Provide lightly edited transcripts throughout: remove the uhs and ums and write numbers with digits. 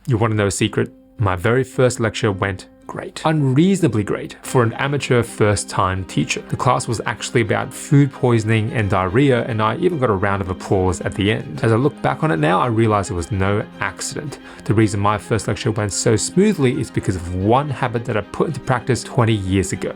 You want to know a secret? My very first lecture went great. Unreasonably great for an amateur first-time teacher. The class was actually about food poisoning and diarrhea, and I even got a round of applause at the end. As I look back on it now, I realize it was no accident. The reason my first lecture went so smoothly is because of one habit that I put into practice 20 years ago.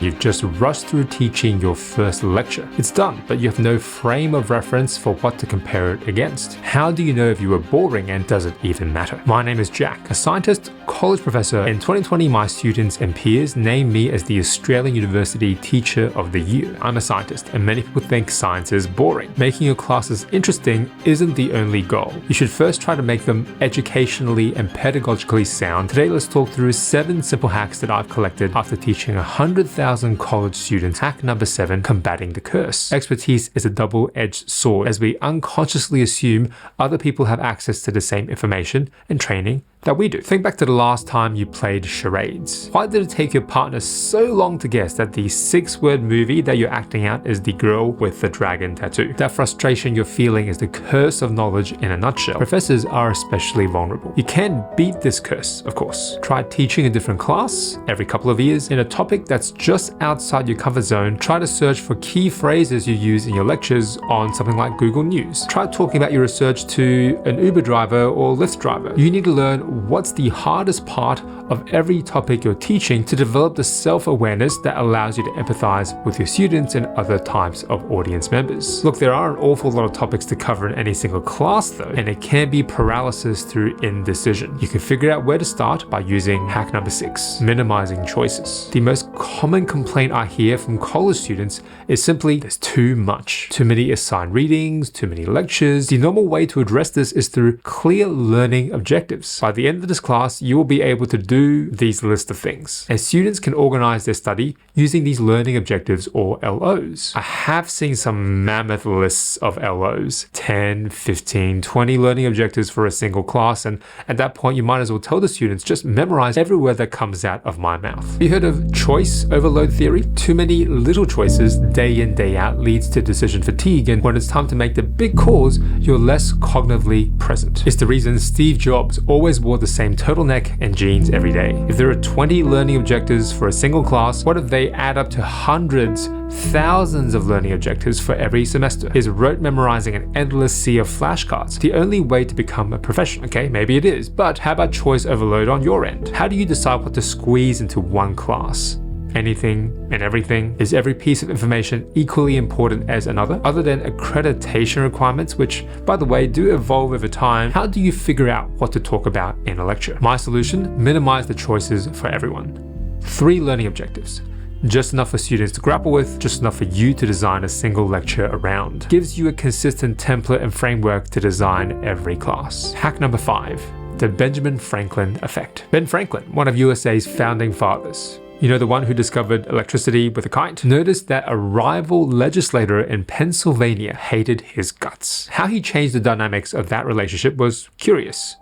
You've just rushed through teaching your first lecture. It's done, but you have no frame of reference for what to compare it against. How do you know if you were boring, and does it even matter? My name is Jack, a scientist, college professor. In 2020, my students and peers named me as the Australian University Teacher of the Year. I'm a scientist, and many people think science is boring. Making your classes interesting isn't the only goal. You should first try to make them educationally and pedagogically sound. Today, let's talk through 7 simple hacks that I've collected after teaching 100,000 college students. Hack number 7, combating the curse. Expertise is a double-edged sword, as we unconsciously assume other people have access to the same information and training that we do. Think back to the last time you played charades. Why did it take your partner so long to guess that the 6-word movie that you're acting out is the girl with the dragon tattoo? That frustration you're feeling is the curse of knowledge in a nutshell. Professors are especially vulnerable. You can beat this curse, of course. Try teaching a different class every couple of years in a topic that's just outside your comfort zone. Try to search for key phrases you use in your lectures on something like Google News. Try talking about your research to an Uber driver or Lyft driver. You need to learn what's the hardest part of every topic you're teaching to develop the self-awareness that allows you to empathize with your students and other types of audience members. Look, there are an awful lot of topics to cover in any single class though, and it can be paralysis through indecision. You can figure out where to start by using hack number 6, minimizing choices. The most common complaint I hear from college students is simply there's too much. Too many assigned readings, too many lectures. The normal way to address this is through clear learning objectives. By the end of this class, you will be able to do these list of things, and students can organize their study using these learning objectives or LOs. I have seen some mammoth lists of LOs, 10, 15, 20 learning objectives for a single class, and at that point you might as well tell the students just memorize every word that comes out of my mouth. Have you heard of choice overload theory? Too many little choices day in, day out leads to decision fatigue, and when it's time to make the big calls, you're less cognitively present. It's the reason Steve Jobs always wore the same turtleneck and jeans every day. If there are 20 learning objectives for a single class, what if they add up to hundreds, thousands of learning objectives for every semester? Is rote memorizing an endless sea of flashcards the only way to become a professional? Okay, maybe it is, but how about choice overload on your end? How do you decide what to squeeze into one class? Anything and everything? Is every piece of information equally important as another? Other than accreditation requirements, which by the way do evolve over time, how do you figure out what to talk about in a lecture? My solution: minimize the choices for everyone. 3 learning objectives. Just enough for students to grapple with, just enough for you to design a single lecture around. Gives you a consistent template and framework to design every class. Hack number 5, the Benjamin Franklin effect. Ben Franklin, one of USA's founding fathers. You know, the one who discovered electricity with a kite? Noticed that a rival legislator in Pennsylvania hated his guts. How he changed the dynamics of that relationship was curious.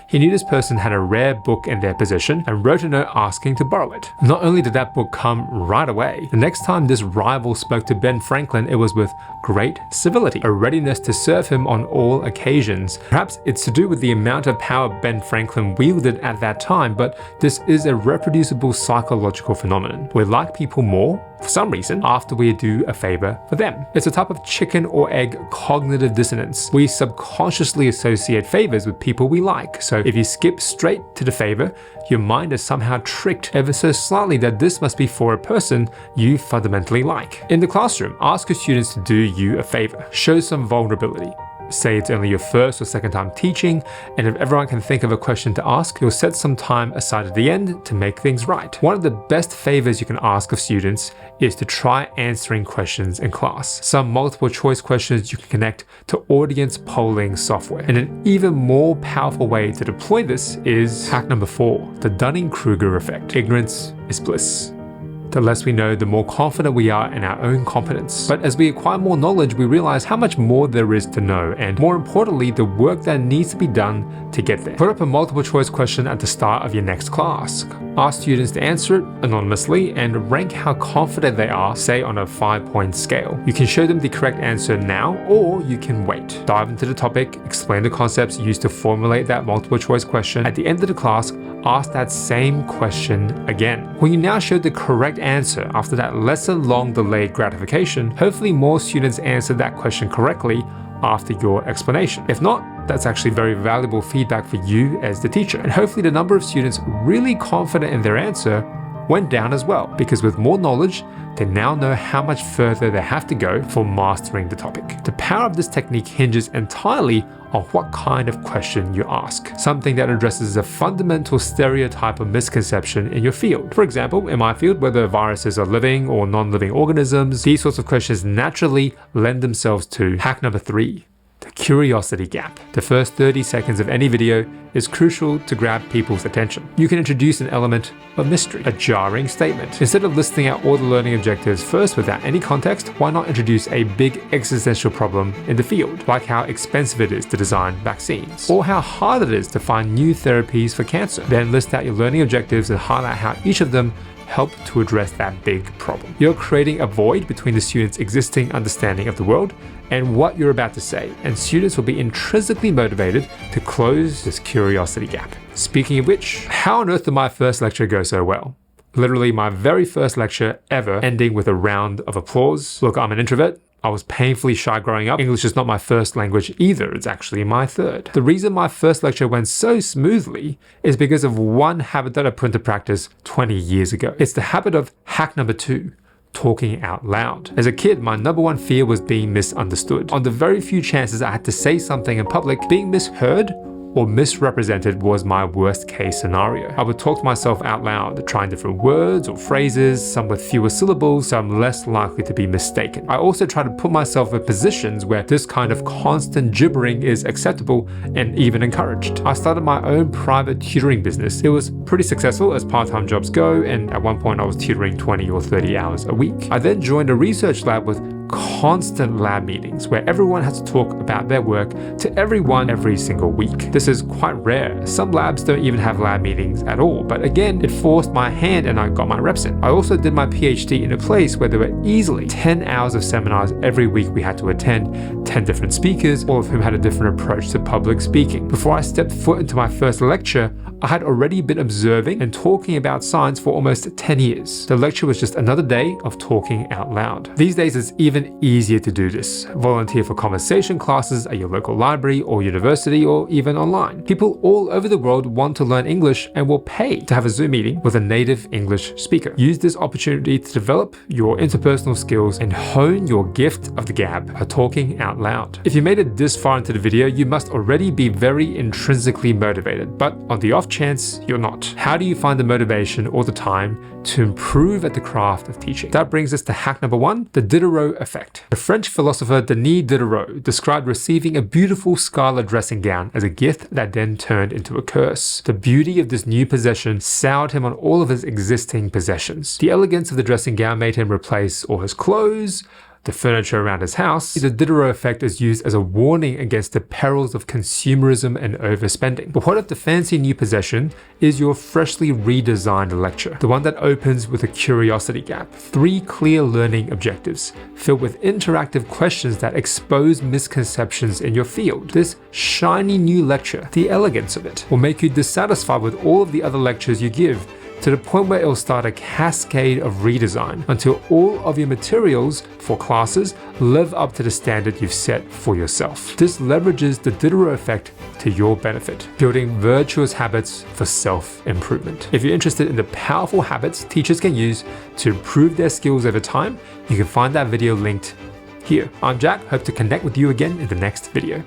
He knew this person had a rare book in their possession and wrote a note asking to borrow it. Not only did that book come right away, the next time this rival spoke to Ben Franklin, it was with great civility, a readiness to serve him on all occasions. Perhaps it's to do with the amount of power Ben Franklin wielded at that time, but this is a reproducible psychological phenomenon. We like people more, for some reason, after we do a favor for them. It's a type of chicken or egg cognitive dissonance. We subconsciously associate favors with people we like. So if you skip straight to the favor, your mind is somehow tricked ever so slightly that this must be for a person you fundamentally like. In the classroom, ask your students to do you a favor. Show some vulnerability. Say it's only your first or second time teaching, and if everyone can think of a question to ask, you'll set some time aside at the end to make things right. One of the best favors you can ask of students is to try answering questions in class. Some multiple choice questions you can connect to audience polling software. And an even more powerful way to deploy this is hack number 4, the Dunning-Kruger effect. Ignorance is bliss. The less we know, the more confident we are in our own competence. But as we acquire more knowledge, we realize how much more there is to know, and more importantly, the work that needs to be done to get there. Put up a multiple choice question at the start of your next class. Ask students to answer it anonymously and rank how confident they are, say on a 5-point scale. You can show them the correct answer now, or you can wait. Dive into the topic, explain the concepts used to formulate that multiple choice question. At the end of the class, ask that same question again. When you now show the correct answer after that lesson-long delayed gratification, hopefully more students answer that question correctly after your explanation. If not, that's actually very valuable feedback for you as the teacher. And hopefully the number of students really confident in their answer went down as well, because with more knowledge, they now know how much further they have to go for mastering the topic. The power of this technique hinges entirely on what kind of question you ask, something that addresses a fundamental stereotype or misconception in your field. For example, in my field, whether viruses are living or non-living organisms, these sorts of questions naturally lend themselves to hack number 3. The curiosity gap. The first 30 seconds of any video is crucial to grab people's attention. You can introduce an element of mystery, a jarring statement. Instead of listing out all the learning objectives first without any context, why not introduce a big existential problem in the field, like how expensive it is to design vaccines, or how hard it is to find new therapies for cancer. Then list out your learning objectives and highlight how each of them help to address that big problem. You're creating a void between the students' existing understanding of the world and what you're about to say, and students will be intrinsically motivated to close this curiosity gap. Speaking of which, how on earth did my first lecture go so well? Literally my very first lecture ever ending with a round of applause. Look, I'm an introvert. I was painfully shy growing up. English is not my first language either, it's actually my third. The reason my first lecture went so smoothly is because of one habit that I put into practice 20 years ago. It's the habit of hack number 2. Talking out loud. As a kid, my number one fear was being misunderstood. On the very few chances I had to say something in public, being misheard or misrepresented was my worst case scenario. I would talk to myself out loud, trying different words or phrases, some with fewer syllables, so I'm less likely to be mistaken. I also try to put myself in positions where this kind of constant gibbering is acceptable and even encouraged. I started my own private tutoring business. It was pretty successful as part-time jobs go, and at one point I was tutoring 20 or 30 hours a week. I then joined a research lab with constant lab meetings where everyone has to talk about their work to everyone every single week. This is quite rare. Some labs don't even have lab meetings at all, but again, it forced my hand and I got my reps in. I also did my PhD in a place where there were easily 10 hours of seminars every week we had to attend, 10 different speakers, all of whom had a different approach to public speaking. Before I stepped foot into my first lecture, I had already been observing and talking about science for almost 10 years. The lecture was just another day of talking out loud. These days, it's even easier to do this. Volunteer for conversation classes at your local library or university, or even online. People all over the world want to learn English and will pay to have a Zoom meeting with a native English speaker. Use this opportunity to develop your interpersonal skills and hone your gift of the gab by talking out loud. If you made it this far into the video, you must already be very intrinsically motivated, but on the off chance you're not, how do you find the motivation or the time to improve at the craft of teaching? That brings us to hack number 1, the Diderot effect. The French philosopher Denis Diderot described receiving a beautiful scarlet dressing gown as a gift that then turned into a curse. The beauty of this new possession soured him on all of his existing possessions. The elegance of the dressing gown made him replace all his clothes, the furniture around his house. The Diderot effect is used as a warning against the perils of consumerism and overspending. But what if the fancy new possession is your freshly redesigned lecture? The one that opens with a curiosity gap, 3 clear learning objectives, filled with interactive questions that expose misconceptions in your field. This shiny new lecture, the elegance of it, will make you dissatisfied with all of the other lectures you give, to the point where it will start a cascade of redesign until all of your materials for classes live up to the standard you've set for yourself. This leverages the Diderot effect to your benefit, building virtuous habits for self-improvement. If you're interested in the powerful habits teachers can use to improve their skills over time, you can find that video linked here. I'm Jack, hope to connect with you again in the next video.